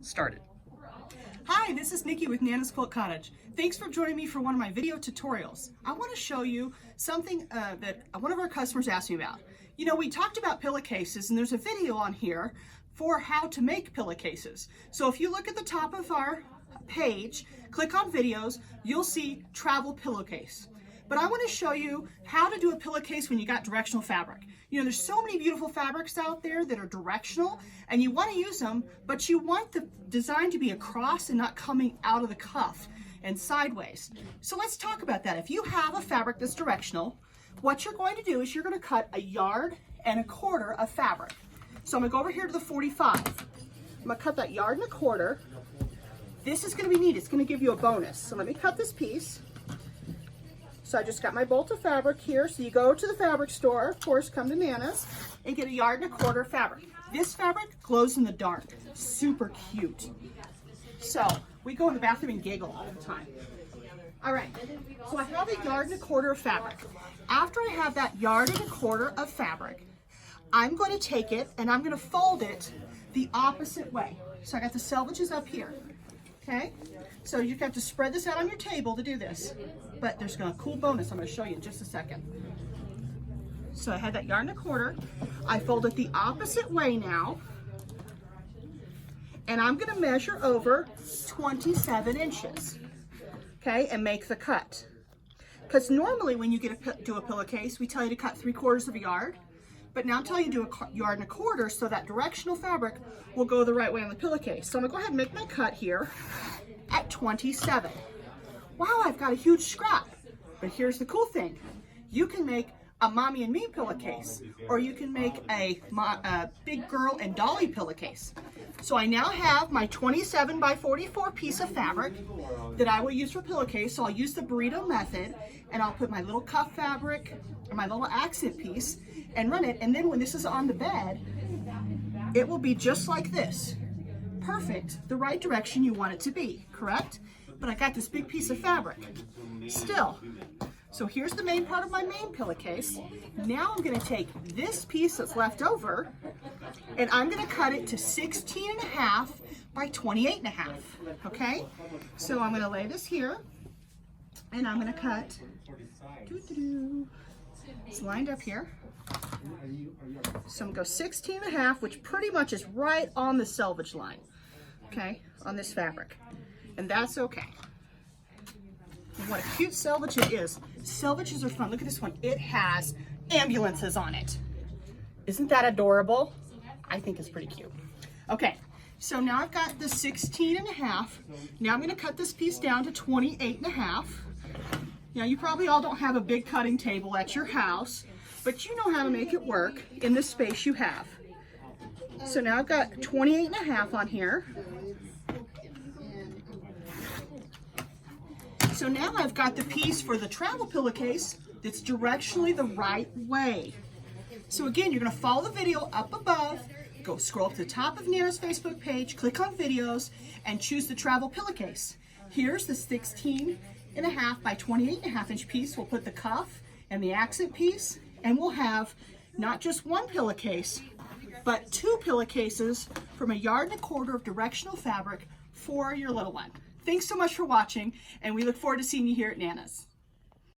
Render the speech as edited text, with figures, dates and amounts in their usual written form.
started. Hi, this is Nikki with Nana's Quilt Cottage. Thanks for joining me for one of my video tutorials. I want to show you something that one of our customers asked me about. You know, we talked about pillowcases, and there's a video on here for how to make pillowcases. So if you look at the top of our page, click on videos, you'll see travel pillowcase. But I want to show you how to do a pillowcase when you got directional fabric. You know, there's so many beautiful fabrics out there that are directional and you want to use them, but you want the design to be across and not coming out of the cuff and sideways. So let's talk about that. If you have a fabric that's directional, what you're going to do is you're going to cut 1.25 yards of fabric. So I'm going to go over here to the 45. I'm going to cut that 1.25 yards. This is going to be neat. It's going to give you a bonus. So let me cut this piece. So I just got my bolt of fabric here. So you go to the fabric store, of course, come to Nana's, and get 1.25 yards fabric. This fabric glows in the dark. Super cute. So we go in the bathroom and giggle all the time. All right, so I have 1.25 yards of fabric. After I have that 1.25 yards of fabric, I'm going to take it and I'm going to fold it the opposite way. So I got the selvages up here. Okay, so you have to spread this out on your table to do this, but there's a cool bonus I'm going to show you in just a second. So I had that 1.25 yards. I fold it the opposite way now, and I'm going to measure over 27 inches, okay, and make the cut. Because normally when you do a pillowcase, we tell you to cut 3/4 yard, but now I'm telling you to do 1.25 yards so that directional fabric will go the right way on the pillowcase. So I'm going to go ahead and make my cut here at 27. Wow, I've got a huge scrap. But here's the cool thing. You can make a mommy and me pillowcase, or you can make a big girl and dolly pillowcase. So I now have my 27 by 44 piece of fabric that I will use for pillowcase. So I'll use the burrito method, and I'll put my little cuff fabric or my little accent piece and run it. And then when this is on the bed, it will be just like this. Perfect, the right direction you want it to be, correct? But I got this big piece of fabric still. So here's the main part of my main pillowcase. Now I'm going to take this piece that's left over and I'm going to cut it to 16.5 by 28.5. Okay, so I'm going to lay this here and I'm going to cut. It's lined up here. So I'm going to go 16.5, which pretty much is right on the selvage line, okay, on this fabric. And that's okay. And what a cute selvage it is. Selvages are fun. Look at this one. It has ambulances on it. Isn't that adorable? I think it's pretty cute. Okay, so now I've got the 16.5. Now I'm going to cut this piece down to 28.5. Now you probably all don't have a big cutting table at your house, but you know how to make it work in the space you have. So now I've got 28.5 on here. So now I've got the piece for the travel pillowcase that's directionally the right way. So again, you're going to follow the video up above, go scroll up to the top of Nana's Facebook page, click on videos, and choose the travel pillowcase. Here's the 16.5 by 28.5 inch piece. We'll put the cuff and the accent piece, and we'll have not just one pillowcase, but 2 pillowcases from 1.25 yards of directional fabric for your little one. Thanks so much for watching, and we look forward to seeing you here at Nana's.